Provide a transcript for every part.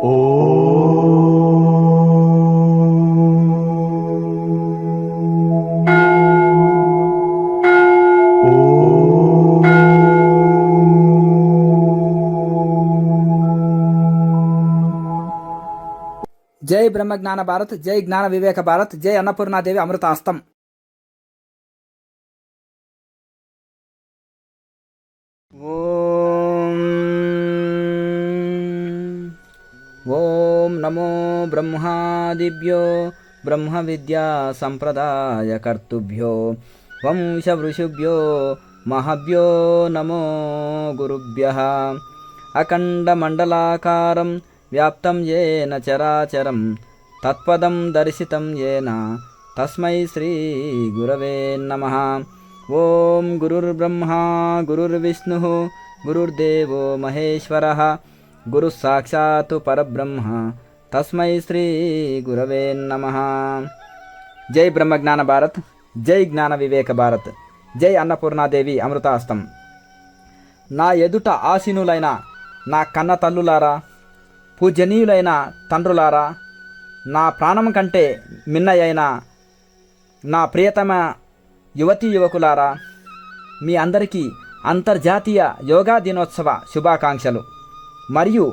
जय ब्रह्म ज्ञान भारत, जय ज्ञान विवेक भारत, जय अन्नपूर्णा देवी अमृतास्तं। ओम नमो ब्रह्मादिभ्यो ब्रह्म विद्या संप्रदाय कर्तुभ्यो वंश ऋषिभ्यो महाभ्यो नमो गुरुभ्यः। अखंड मंडलाकारं व्याप्तं येन चराचरं तत्पदं दर्शितं येन तस्मै श्री गुरवे नमः। ओम गुरुर्ब्रह्मा गुरुर्विष्णुः गुरुर्देवो महेश्वरः गुरु साक्षात् परब्रह्म तस्मै श्री गुरवे नमः। जय ब्रह्म ज्ञान भारत, जय ज्ञान विवेक भारत, जय अन्नपूर्णा देवी अमृतास्तं। నా ఎదుట ఆసీనులైన నా కన్న తల్లులారా, పూజనీయులైన తండ్రులారా, నా ప్రాణం కంటే మిన్నయైన నా ప్రియతమ యువతీ యువకులారా, మీ అందరికీ అంతర్జాతీయ యోగా దినోత్సవ శుభాకాంక్షలు మరియు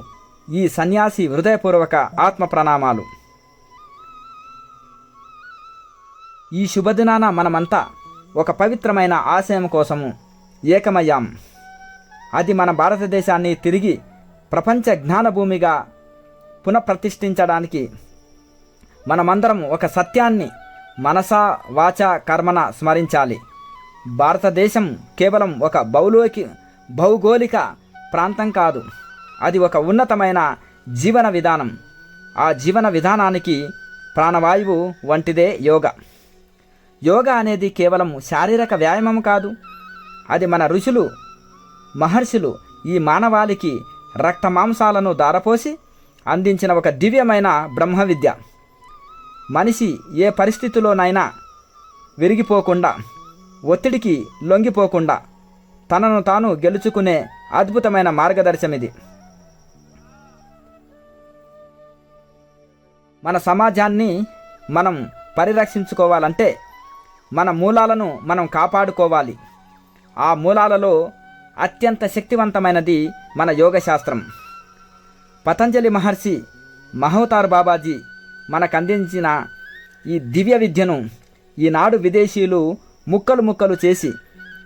ఈ సన్యాసి హృదయపూర్వక ఆత్మ ప్రణామాలు. ఈ శుభదినాన మనమంతా ఒక పవిత్రమైన ఆశయం కోసము ఏకమయ్యాం. అది మన భారతదేశాన్ని తిరిగి ప్రపంచ జ్ఞానభూమిగా పునఃప్రతిష్ఠించడానికి మనమందరం ఒక సత్యాన్ని మనసా వాచ కర్మన స్మరించాలి. భారతదేశం కేవలం ఒక భౌగోళిక ప్రాంతం కాదు, అది ఒక ఉన్నతమైన జీవన విధానం. ఆ జీవన విధానానికి ప్రాణవాయువు వంటిదే యోగా. యోగా అనేది కేవలం శారీరక వ్యాయామం కాదు, అది మన ఋషులు మహర్షులు ఈ మానవాళికి రక్త మాంసాలను దారపోసి అందించిన ఒక దివ్యమైన బ్రహ్మ విద్య. మనిషి ఏ పరిస్థితిలోనైనా విరిగిపోకుండా, ఒత్తిడికి లొంగిపోకుండా తనను తాను గెలుచుకునే అద్భుతమైన మార్గదర్శనం ఇది. మన సమాజాన్ని మనం పరిరక్షించుకోవాలంటే మన మూలాలను మనం కాపాడుకోవాలి. ఆ మూలాలలో అత్యంత శక్తివంతమైనది మన యోగశాస్త్రం. పతంజలి మహర్షి మహవతార్ బాబాజీ మనకు అందించిన ఈ దివ్య విద్యను ఈనాడు విదేశీయులు ముక్కలు ముక్కలు చేసి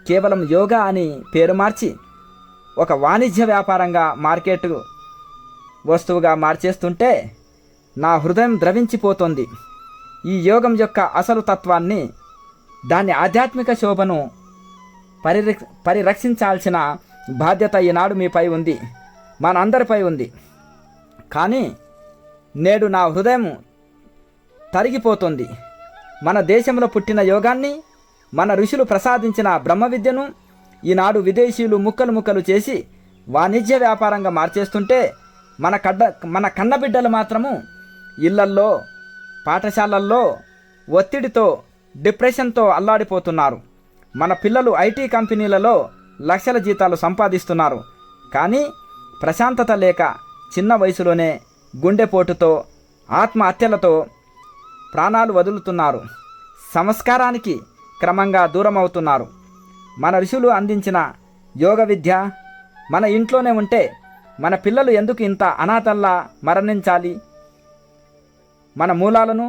కేవలం యోగా అని పేరు మార్చి ఒక వాణిజ్య వ్యాపారంగా మార్కెట్ వస్తువుగా మార్చేస్తుంటే నా హృదయం ద్రవించిపోతుంది. ఈ యోగం యొక్క అసలు తత్వాన్ని, దాని ఆధ్యాత్మిక శోభను పరిరక్షించాల్సిన బాధ్యత ఈనాడు మీపై ఉంది, మనందరిపై ఉంది. కానీ నేడు నా హృదయం తరిగిపోతుంది. మన దేశంలో పుట్టిన యోగాన్ని, మన ఋషులు ప్రసాదించిన బ్రహ్మ విద్యను ఈనాడు విదేశీయులు ముక్కలు ముక్కలు చేసి వాణిజ్య వ్యాపారంగా మార్చేస్తుంటే మన కన్నబిడ్డలు మాత్రము ఇళ్లల్లో, పాఠశాలల్లో ఒత్తిడితో, డిప్రెషన్తో అల్లాడిపోతున్నారు. మన పిల్లలు ఐటీ కంపెనీలలో లక్షల జీతాలు సంపాదిస్తున్నారు. కానీ ప్రశాంతత లేక చిన్న వయసులోనే గుండెపోటుతో, ఆత్మహత్యలతో ప్రాణాలు వదులుతున్నారు. సంస్కారానికి క్రమంగా దూరం అవుతున్నారు. మన ఋషులు అందించిన యోగ విద్య మన ఇంట్లోనే ఉంటే మన పిల్లలు ఎందుకు ఇంత అనాథల్లా మరణించాలి? మన మూలాలను,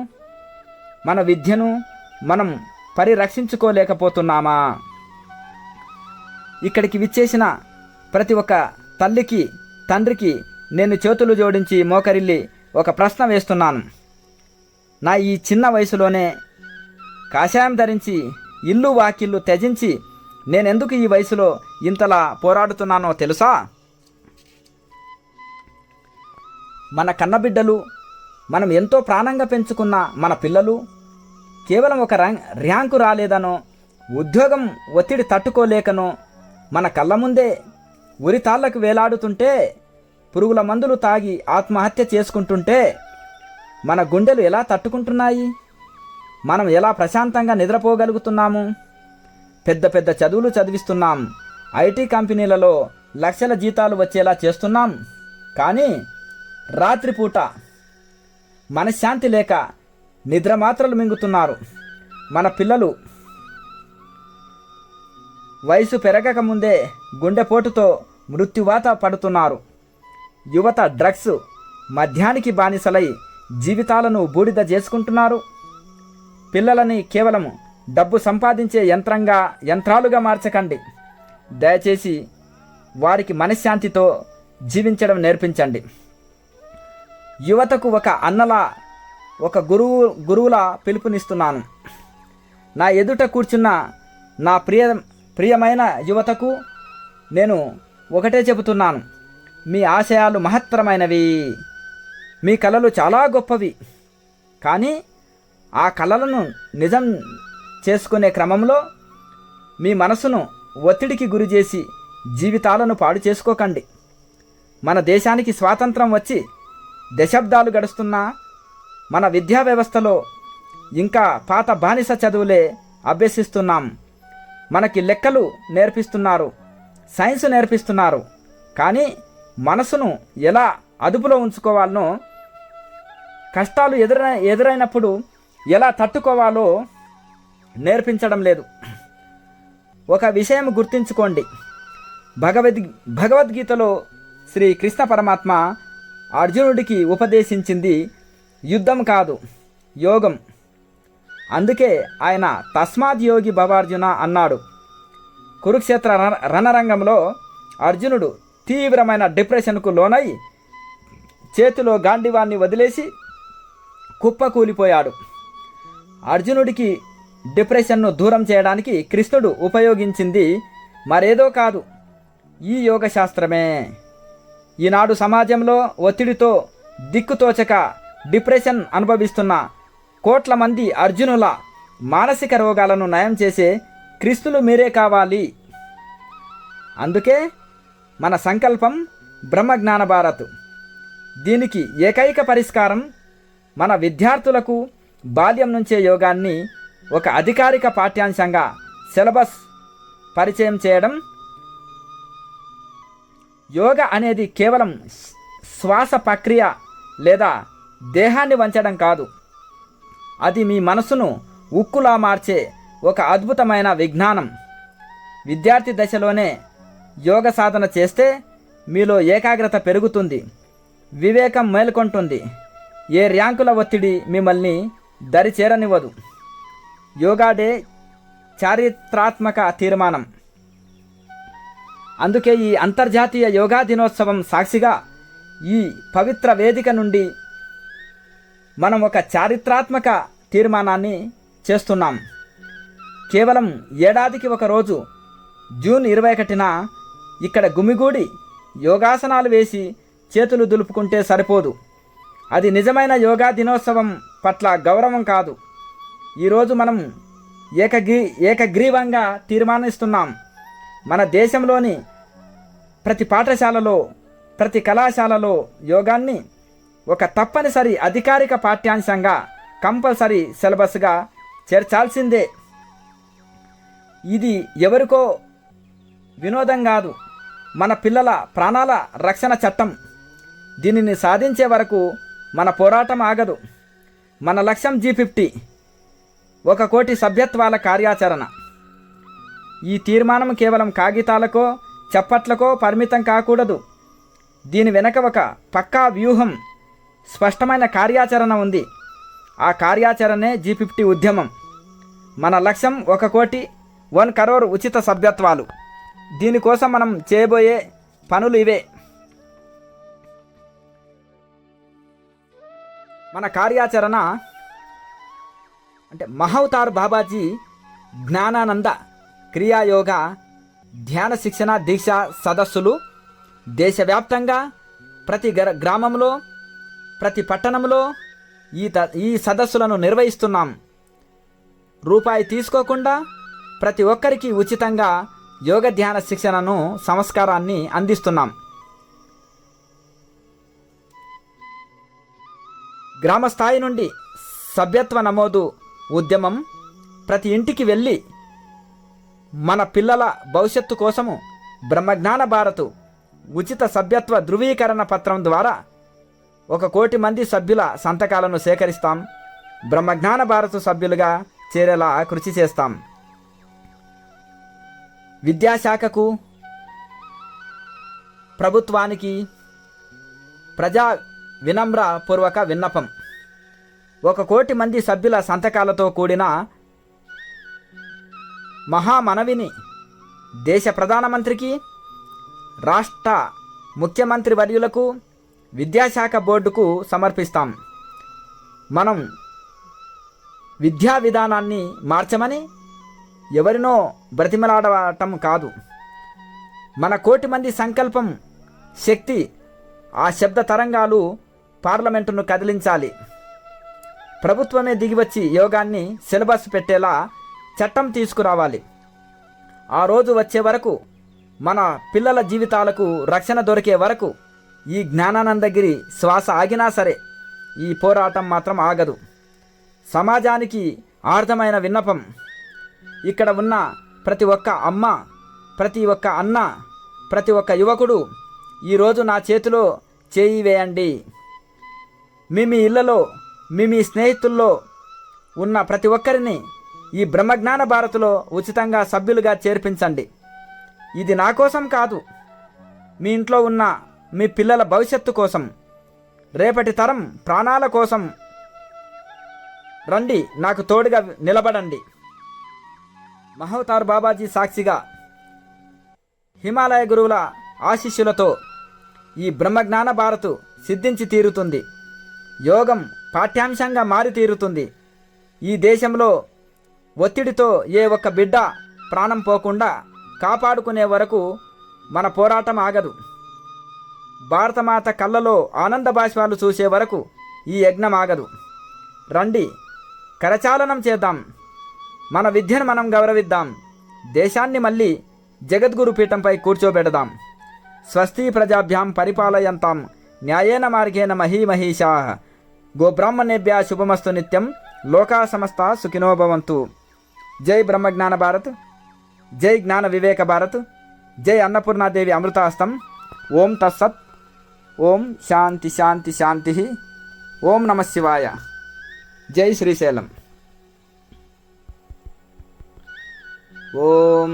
మన విద్యను మనం పరిరక్షించుకోలేకపోతున్నామా? ఇక్కడికి విచ్చేసిన ప్రతి ఒక్క తల్లికి, తండ్రికి నేను చేతులు జోడించి మోకరిల్లి ఒక ప్రశ్న వేస్తున్నాను. నా ఈ చిన్న వయసులోనే కాషాయం ధరించి ఇల్లు వాకిళ్ళు త్యజించి నేనెందుకు ఈ వయసులో ఇంతలా పోరాడుతున్నానో తెలుసా? మన కన్నబిడ్డలు, మనం ఎంతో ప్రాణంగా పెంచుకున్న మన పిల్లలు కేవలం ఒక ర్యాంకు రాలేదనో, ఉద్యోగం ఒత్తిడి తట్టుకోలేకనో మన కళ్ళ ముందే ఉరితాళ్లకు వేలాడుతుంటే, పురుగుల మందులు తాగి ఆత్మహత్య చేసుకుంటుంటే మన గుండెలు ఎలా తట్టుకుంటున్నాయి? మనం ఎలా ప్రశాంతంగా నిద్రపోగలుగుతున్నాము? పెద్ద పెద్ద చదువులు చదివిస్తున్నాం, ఐటీ కంపెనీలలో లక్షల జీతాలు వచ్చేలా చేస్తున్నాం. కానీ రాత్రిపూట మనశ్శాంతి లేక నిద్ర మాత్రలు మింగుతున్నారు. మన పిల్లలు వయసు పెరగక ముందే గుండెపోటుతో మృత్యువాత పడుతున్నారు. యువత డ్రగ్స్ మద్యానికి బానిసలై జీవితాలను బూడిద చేసుకుంటున్నారు. పిల్లలని కేవలం డబ్బు సంపాదించే యంత్రాలుగా మార్చకండి. దయచేసి వారికి మనశ్శాంతితో జీవించడం నేర్పించండి. యువతకు ఒక అన్నలా, ఒక గురువులా పిలుపునిస్తున్నాను. నా ఎదుట కూర్చున్న నా ప్రియమైన యువతకు నేను ఒకటే చెబుతున్నాను. మీ ఆశయాలు మహత్తరమైనవి, మీ కలలు చాలా గొప్పవి. కానీ ఆ కలలను నిజం చేసుకునే క్రమంలో మీ మనసును ఒత్తిడికి గురి చేసి జీవితాలను పాడు చేసుకోకండి. మన దేశానికి స్వాతంత్రం వచ్చి దశాబ్దాలు గడుస్తున్నా మన విద్యా వ్యవస్థలో ఇంకా పాత బానిస చదువులే అభ్యసిస్తున్నాం. మనకి లెక్కలు నేర్పిస్తున్నారు, సైన్స్ నేర్పిస్తున్నారు. కానీ మనసును ఎలా అదుపులో ఉంచుకోవాలనో, కష్టాలు ఎదురైనప్పుడు ఎలా తట్టుకోవాలో నేర్పించడం లేదు. ఒక విషయం గుర్తుంచుకోండి. భగవద్గీతలో శ్రీ కృష్ణ పరమాత్మ అర్జునుడికి ఉపదేశించింది యుద్ధం కాదు, యోగం. అందుకే ఆయన తస్మాత్ యోగి భవార్జున అన్నాడు. కురుక్షేత్ర రణరంగంలో అర్జునుడు తీవ్రమైన డిప్రెషన్కు లోనై చేతిలో గాంధీవాన్ని వదిలేసి కుప్పకూలిపోయాడు. అర్జునుడికి డిప్రెషన్ను దూరం చేయడానికి కృష్ణుడు ఉపయోగించింది మరేదో కాదు, ఈ యోగశాస్త్రమే. ఈనాడు సమాజంలో ఒత్తిడితో దిక్కుతోచక డిప్రెషన్ అనుభవిస్తున్న కోట్ల మంది అర్జునుల మానసిక రోగాలను నయం చేసే క్రీస్తులు మీరే కావాలి. అందుకే మన సంకల్పం బ్రహ్మజ్ఞాన భారత్. దీనికి ఏకైక పరిష్కారం మన విద్యార్థులకు బాల్యం నుంచే యోగాన్ని ఒక అధికారిక పాఠ్యాంశంగా సిలబస్ పరిచయం చేయడం. యోగా అనేది కేవలం శ్వాస ప్రక్రియ లేదా దేహాన్ని వంచడం కాదు. అది మీ మనసును ఉక్కులా మార్చే ఒక అద్భుతమైన విజ్ఞానం. విద్యార్థి దశలోనే యోగ సాధన చేస్తే మీలో ఏకాగ్రత పెరుగుతుంది, వివేకం మేల్కొంటుంది. ఏ ర్యాంకుల ఒత్తిడి మిమ్మల్ని దరి చేరనివ్వదు. యోగా డే చారిత్రాత్మక తీర్మానం. అందుకే ఈ అంతర్జాతీయ యోగా దినోత్సవం సాక్షిగా ఈ పవిత్ర వేదిక నుండి మనం ఒక చారిత్రాత్మక తీర్మానాన్ని చేస్తున్నాం. కేవలం ఏడాదికి ఒక రోజు జూన్ 21న ఇక్కడ గుమిగూడి యోగాసనాలు వేసి చేతులు దులుపుకుంటే సరిపోదు. అది నిజమైన యోగా దినోత్సవం పట్ల గౌరవం కాదు. ఈరోజు మనం ఏకగ్రీవంగా తీర్మానిస్తున్నాం. మన దేశంలోని ప్రతి పాఠశాలలో, ప్రతి కళాశాలలో యోగాన్ని ఒక తప్పనిసరి అధికారిక పాఠ్యాంశంగా, కంపల్సరీ సిలబస్గా చేర్చాల్సిందే. ఇది ఎవరికో వినోదం కాదు, మన పిల్లల ప్రాణాల రక్షణ చట్టం. దీనిని సాధించే వరకు మన పోరాటం ఆగదు. మన లక్ష్యం G50, 1 కోటి సభ్యత్వాల కార్యాచరణ. ఈ తీర్మానం కేవలం కాగితాలకో చప్పట్లకో పరిమితం కాకూడదు. దీని వెనక ఒక పక్కా వ్యూహం, స్పష్టమైన కార్యాచరణ ఉంది. ఆ కార్యాచరణే G50 ఉద్యమం. మన లక్ష్యం 1 కోటి 1 కరోర్ ఉచిత సభ్యత్వాలు. దీనికోసం మనం చేయబోయే పనులు ఇవే. మన కార్యాచరణ అంటే మహౌతార్ బాబాజీ జ్ఞానానంద క్రియాయోగ ధ్యాన శిక్షణ దీక్ష సదస్సులు దేశవ్యాప్తంగా ప్రతి గ్రామంలో, ప్రతి పట్టణంలో ఈ సదస్సులను నిర్వహిస్తున్నాం. రూపాయి తీసుకోకుండా ప్రతి ఒక్కరికి ఉచితంగా యోగ ధ్యాన శిక్షణను, సంస్కారాన్ని అందిస్తున్నాం. గ్రామ స్థాయి నుండి సభ్యత్వ నమోదు ఉద్యమం. ప్రతి ఇంటికి వెళ్ళి మన పిల్లల భవిష్యత్తు కోసము బ్రహ్మజ్ఞాన భారత్ ఉచిత సభ్యత్వ ధృవీకరణ పత్రం ద్వారా 1,00,00,000 మంది సభ్యుల సంతకాలను సేకరిస్తాం. బ్రహ్మజ్ఞాన భారత్ సభ్యులుగా చేరేలా కృషి చేస్తాం. విద్యాశాఖకు, ప్రభుత్వానికి ప్రజా వినమ్ర పూర్వక విన్నపం. 1,00,00,000 మంది సభ్యుల సంతకాలతో కూడిన మహామనవిని దేశ ప్రధానమంత్రికి, రాష్ట్ర ముఖ్యమంత్రి వర్యులకు, విద్యాశాఖ బోర్డుకు సమర్పిస్తాం. మనం విద్యా విధానాన్ని మార్చమని ఎవరినో బ్రతిమలాడటం కాదు. మన 1,00,00,000 మంది సంకల్పం శక్తి, ఆ శబ్ద తరంగాలు పార్లమెంటును కదిలించాలి. ప్రభుత్వమే దిగివచ్చి యోగాన్ని సిలబస్ పెట్టేలా చట్టం తీసుకురావాలి. ఆ రోజు వచ్చే వరకు, మన పిల్లల జీవితాలకు రక్షణ దొరికే వరకు ఈ జ్ఞానానందగిరి శ్వాస ఆగినా సరే ఈ పోరాటం మాత్రం ఆగదు. సమాజానికి ఆర్ధమైన విన్నపం. ఇక్కడ ఉన్న ప్రతి ఒక్క అమ్మ, ప్రతి ఒక్క అన్న, ప్రతి ఒక్క యువకుడు ఈరోజు నా చేతిలో చేయి వేయండి. మీ ఇళ్లలో, మీ స్నేహితుల్లో ఉన్న ప్రతి ఒక్కరిని ఈ బ్రహ్మజ్ఞాన భారత్లో ఉచితంగా సభ్యులుగా చేర్పించండి. ఇది నా కోసం కాదు, మీ ఇంట్లో ఉన్న మీ పిల్లల భవిష్యత్తు కోసం, రేపటి తరం ప్రాణాల కోసం. రండి, నాకు తోడుగా నిలబడండి. మహవతార్ బాబాజీ సాక్షిగా, హిమాలయ గురువుల ఆశీస్సులతో ఈ బ్రహ్మజ్ఞాన భారత్ సిద్ధించి తీరుతుంది. యోగం పాఠ్యాంశంగా మారి తీరుతుంది. ఈ దేశంలో ఒత్తిడితో ఏ ఒక్క బిడ్డ ప్రాణం పోకుండా కాపాడుకునే వరకు మన పోరాటం ఆగదు. భారతమాత కళ్ళలో ఆనంద బాష్పాలు చూసే వరకు ఈ యజ్ఞం ఆగదు. రండి, కరచాలనం చేద్దాం. మన విద్యను మనం గౌరవిద్దాం. దేశాన్ని మళ్ళీ జగద్గురు పీఠంపై కూర్చోబెడదాం. స్వస్తి ప్రజాభ్యాం పరిపాలయంతాం న్యాయేన మార్గేణ మహీమహీషాః. గోబ్రాహ్మణేభ్యः శుభమస్తు నిత్యం. లోకా సమస్త సుఖినో భవంతు. జై బ్రహ్మజ్ఞాన భారత్, జై జ్ఞాన వివేక భారత్, జై అన్నపూర్ణాదేవి అమృతాస్తం. ఓం తత్సత్. ఓం శాంతి శాంతి శాంతి. ఓం నమః శివాయ. జై శ్రీశైలం. ఓం.